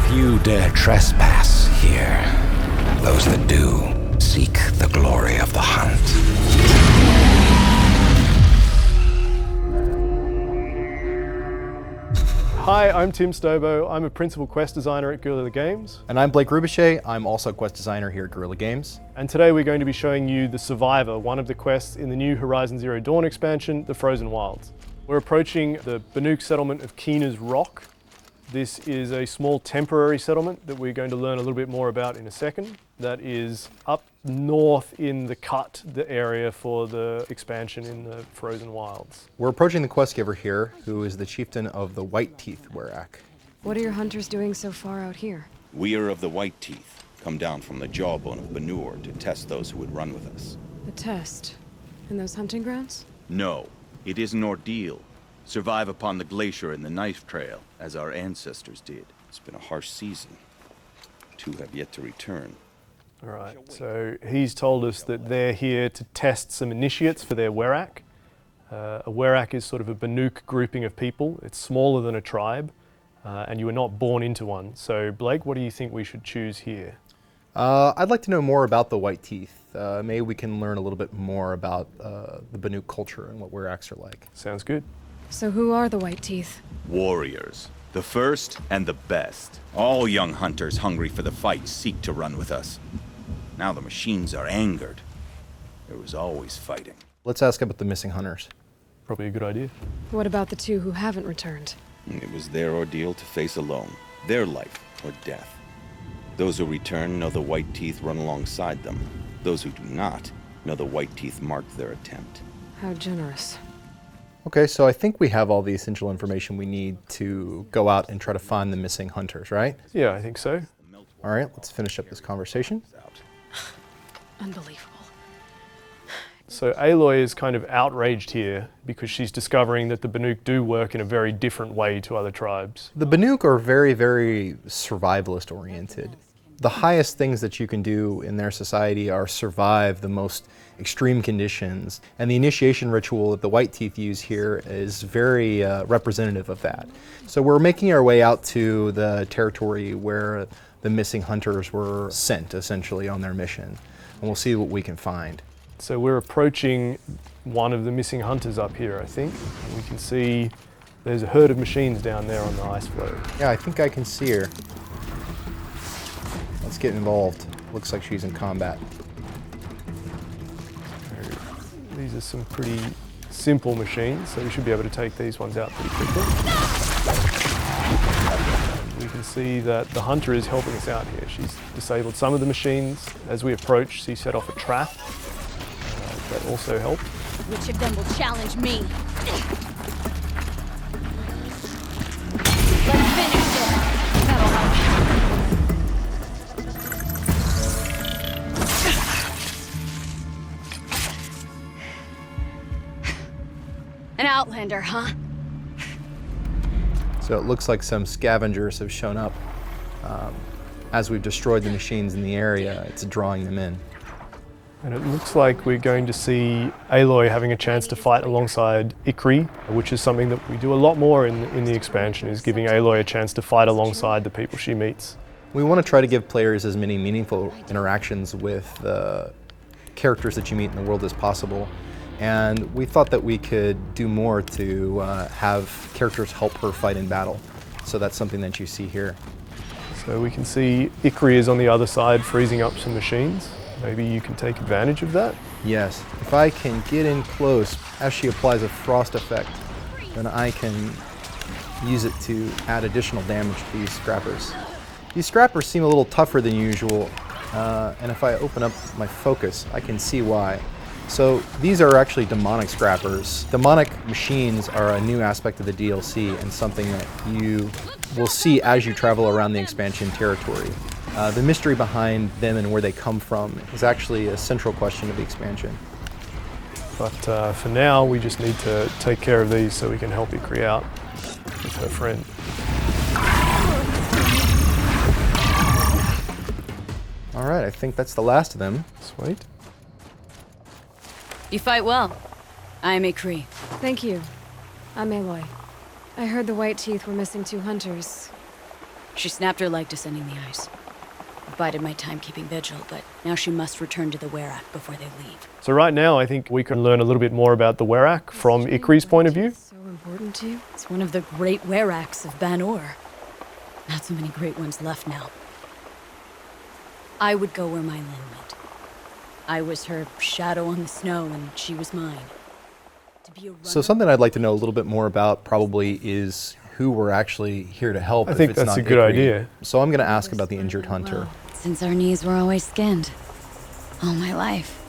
Few dare trespass here. Those that do seek the glory of the hunt. Hi, I'm Tim Stobo. I'm a principal quest designer at Guerrilla Games. And I'm Blake Rebouche. I'm also a quest designer here at Guerrilla Games. And today we're going to be showing you The Survivor, one of the quests in the new Horizon Zero Dawn expansion, The Frozen Wilds. We're approaching the Banuk settlement of Keena's Rock. This is a small temporary settlement that we're going to learn a little bit more about in a second. That is up north in the cut, the area for the expansion in the Frozen Wilds. We're approaching the quest giver here, who is the chieftain of the White Teeth Werak. What are your hunters doing so far out here? We are of the White Teeth, come down from the jawbone of Banuk to test those who would run with us. The test? In those hunting grounds? No, it is an ordeal. Survive upon the glacier and the knife trail, as our ancestors did. It's been a harsh season. Two have yet to return. All right, so he's told us that they're here to test some initiates for their Werak. A Werak is sort of a Banuk grouping of people. It's smaller than a tribe, and you were not born into one. So Blake, what do you think we should choose here? I'd like to know more about the White Teeth. Maybe we can learn a little bit more about the Banuk culture and what Weraks are like. Sounds good. So who are the White Teeth? Warriors. The first and the best. All young hunters hungry for the fight seek to run with us. Now the machines are angered. There was always fighting. Let's ask about the missing hunters. Probably a good idea. What about the two who haven't returned? It was their ordeal to face alone. Their life or death. Those who return know the White Teeth run alongside them. Those who do not know the White Teeth marked their attempt. How generous. Okay, so I think we have all the essential information we need to go out and try to find the missing hunters, right? Yeah, I think so. All right, let's finish up this conversation. Unbelievable. So Aloy is kind of outraged here because she's discovering that the Banuk do work in a very different way to other tribes. The Banuk are very, very survivalist oriented. The highest things that you can do in their society are survive the most extreme conditions, and the initiation ritual that the White Teeth use here is very representative of that. So we're making our way out to the territory where the missing hunters were sent, essentially, on their mission, and we'll see what we can find. So we're approaching one of the missing hunters up here, I think. We can see there's a herd of machines down there on the ice floe. Yeah, I think I can see her. Let's get involved. Looks like she's in combat. These are some pretty simple machines, so we should be able to take these ones out pretty quickly. We can see that the hunter is helping us out here. She's disabled some of the machines. As we approach, she set off a trap. That also helped. Which of them will challenge me? Let's finish this. That'll help. An outlander, huh? So it looks like some scavengers have shown up. As we've destroyed the machines in the area, it's drawing them in. And it looks like we're going to see Aloy having a chance to fight alongside Ikri, which is something that we do a lot more in the expansion, is giving Aloy a chance to fight alongside the people she meets. We want to try to give players as many meaningful interactions with the characters that you meet in the world as possible. And we thought that we could do more to have characters help her fight in battle. So that's something that you see here. So we can see Ikri is on the other side freezing up some machines. Maybe you can take advantage of that? Yes. If I can get in close as she applies a frost effect, then I can use it to add additional damage to these scrappers. These scrappers seem a little tougher than usual, and if I open up my focus, I can see why. So these are actually demonic scrappers. Demonic machines are a new aspect of the DLC and something that you will see as you travel around the expansion territory. The mystery behind them and where they come from is actually a central question of the expansion. But for now, we just need to take care of these so we can help Ikri out with her friend. All right, I think that's the last of them. Sweet. You fight well. I am Ikri. Thank you. I'm Aloy. I heard the White Teeth were missing 2 hunters. She snapped her leg descending the ice. I bided my time keeping vigil, but now she must return to the Werak before they leave. So right now, I think we can learn a little bit more about the Werak from Ikri's point of view. So important to you? It's one of the great Weraks of Banuk. Not so many great ones left now. I would go where my Lyn went. I was her shadow on the snow, and she was mine. To be a runner, So something I'd like to know a little bit more about probably is who we're actually here to help. I if think it's that's not a good Ikri. idea. So I'm going to ask about the injured hunter. since our knees were always skinned. All my life.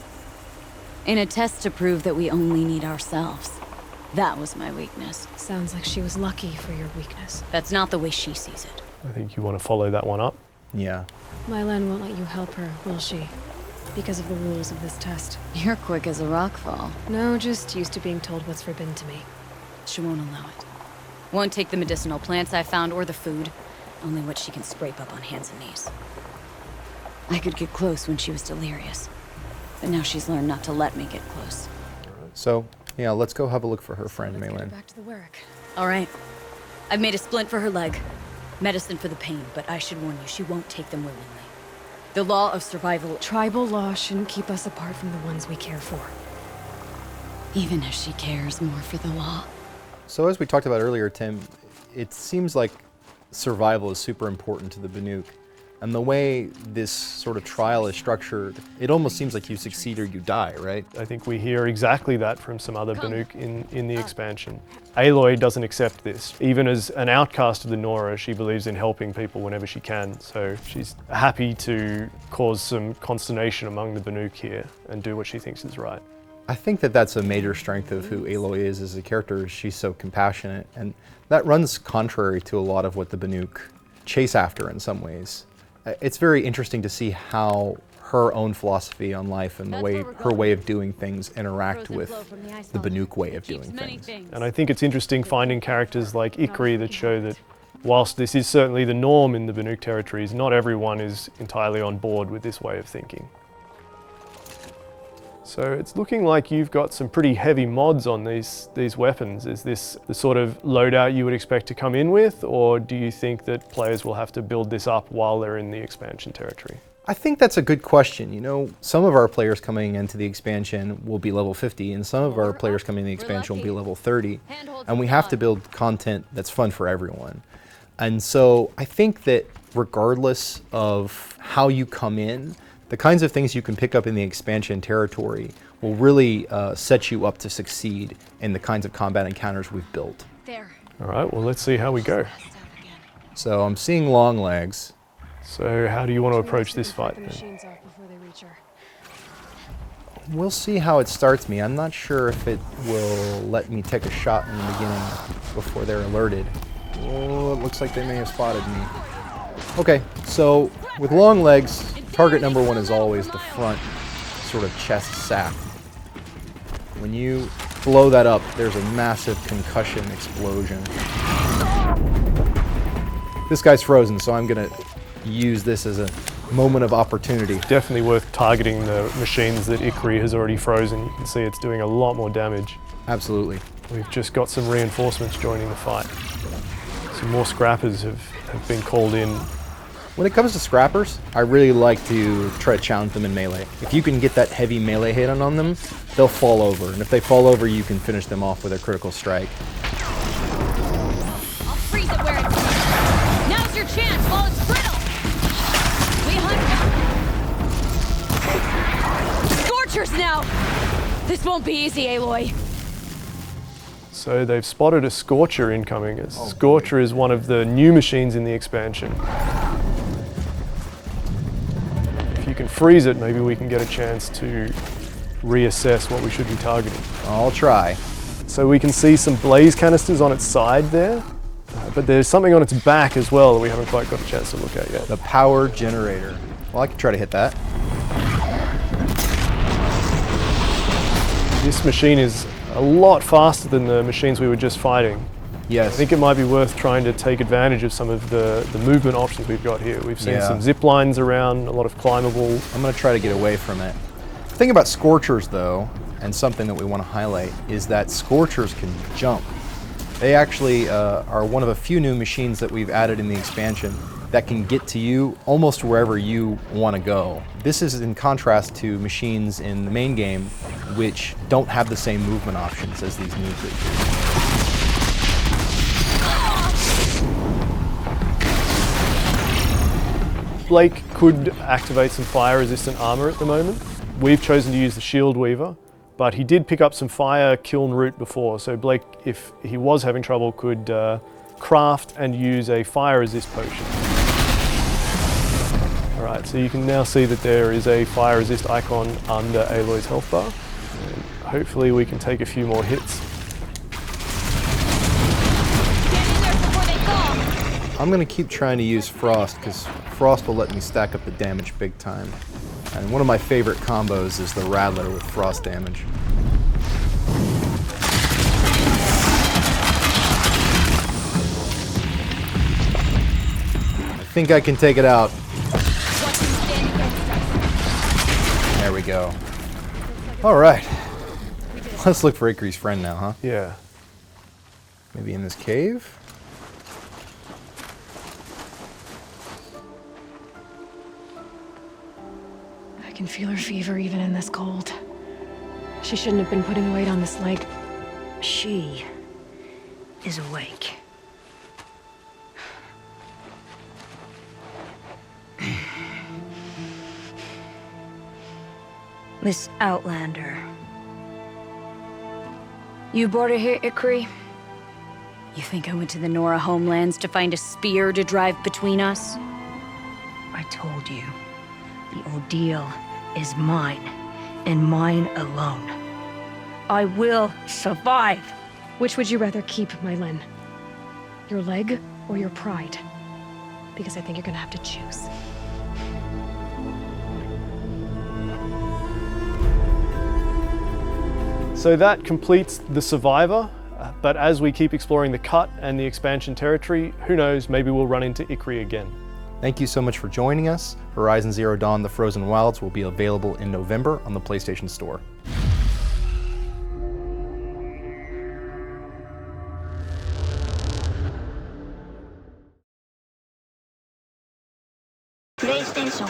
In a test to prove that we only need ourselves. That was my weakness. Sounds like she was lucky for your weakness. That's not the way she sees it. I think you want to follow that one up. Yeah. Mylan won't let you help her, will she? Because of the rules of this test. You're quick as a rockfall. No, just used to being told what's forbidden to me. She won't allow it. Won't take the medicinal plants I found or the food. Only what she can scrape up on hands and knees. I could get close when she was delirious. But now she's learned not to let me get close. So, yeah, let's go have a look for her friend, Let's get her Maylin. back to the Werak. All right. I've made a splint for her leg. Medicine for the pain, but I should warn you, she won't take them willingly. The law of survival, Tribal law shouldn't keep us apart from the ones we care for. even if she cares more for the law. So as we talked about earlier, Tim, it seems like survival is super important to the Banuk. And the way this sort of trial is structured, it almost seems like you succeed or you die, right? I think we hear exactly that from some other Banuk in the expansion. Aloy doesn't accept this. Even as an outcast of the Nora, she believes in helping people whenever she can. So she's happy to cause some consternation among the Banuk here and do what she thinks is right. I think that that's a major strength of who Aloy is as a character. She's so compassionate, and that runs contrary to a lot of what the Banuk chase after in some ways. It's very interesting to see how her own philosophy on life and the way her way of doing things interact with the Banuk way of doing things. And I think it's interesting finding characters like Ikri that show that whilst this is certainly the norm in the Banuk territories, not everyone is entirely on board with this way of thinking. So it's looking like you've got some pretty heavy mods on these weapons. Is this the sort of loadout you would expect to come in with, or do you think that players will have to build this up while they're in the expansion territory? I think that's a good question. You know, some of our players coming into the expansion will be level 50, and some of our players coming in the expansion will be level 30. And we have to build content that's fun for everyone. And so I think that regardless of how you come in, the kinds of things you can pick up in the expansion territory will really set you up to succeed in the kinds of combat encounters we've built. There. All right, well, let's see how we go. So I'm seeing long legs. So how do you want to approach this fight The then? machines off before they reach her. We'll see how it starts me. I'm not sure if it will let me take a shot in the beginning before they're alerted. Oh, it looks like they may have spotted me. Okay, so with long legs, target number one is always the front sort of chest sack. When you blow that up, there's a massive concussion explosion. This guy's frozen, so I'm gonna use this as a moment of opportunity. Definitely worth targeting the machines that Ikri has already frozen. You can see it's doing a lot more damage. Absolutely. We've just got some reinforcements joining the fight. Some more scrappers have been called in. When it comes to scrappers, I really like to try to challenge them in melee. If you can get that heavy melee hit on them, they'll fall over. And if they fall over, you can finish them off with a critical strike. I'll freeze it where it's... Now's your chance while it's brittle! We hunt... Scorchers now! This won't be easy, Aloy. So they've spotted a Scorcher incoming. A Scorcher is one of the new machines in the expansion. If you can freeze it, maybe we can get a chance to reassess what we should be targeting. I'll try. So we can see some blaze canisters on its side there, but there's something on its back as well that we haven't quite got a chance to look at yet. The power generator. Well, I can try to hit that. This machine is a lot faster than the machines we were just fighting. Yes. I think it might be worth trying to take advantage of some of the movement options we've got here. We've seen some zip lines around, a lot of climbable. I'm going to try to get away from it. The thing about Scorchers, though, and something that we want to highlight, is that Scorchers can jump. They actually are one of a few new machines that we've added in the expansion that can get to you almost wherever you want to go. This is in contrast to machines in the main game which don't have the same movement options as these new creatures. Blake could activate some fire-resistant armor at the moment. We've chosen to use the Shield Weaver, but he did pick up some fire kiln root before, so Blake, if he was having trouble, could craft and use a fire resist potion. Alright, so you can now see that there is a fire resist icon under Aloy's health bar. And hopefully we can take a few more hits. I'm going to keep trying to use Frost, because Frost will let me stack up the damage big time. And one of my favorite combos is the Rattler with Frost damage. I think I can take it out. There we go. Alright. Let's look for Ikri's friend now, huh? Yeah. Maybe in this cave? I can feel her fever even in this cold. She shouldn't have been putting weight on this leg. She is awake. Miss Outlander. You brought her here, Ikri? You think I went to the Nora homelands to find a spear to drive between us? I told you. The ordeal is mine, and mine alone. I will survive. Which would you rather keep, Mylin? Your leg or your pride? Because I think you're gonna have to choose. So that completes the Survivor, but as we keep exploring the Cut and the expansion territory, who knows, maybe we'll run into Ikri again. Thank you so much for joining us. Horizon Zero Dawn: The Frozen Wilds will be available in November on the PlayStation Store. PlayStation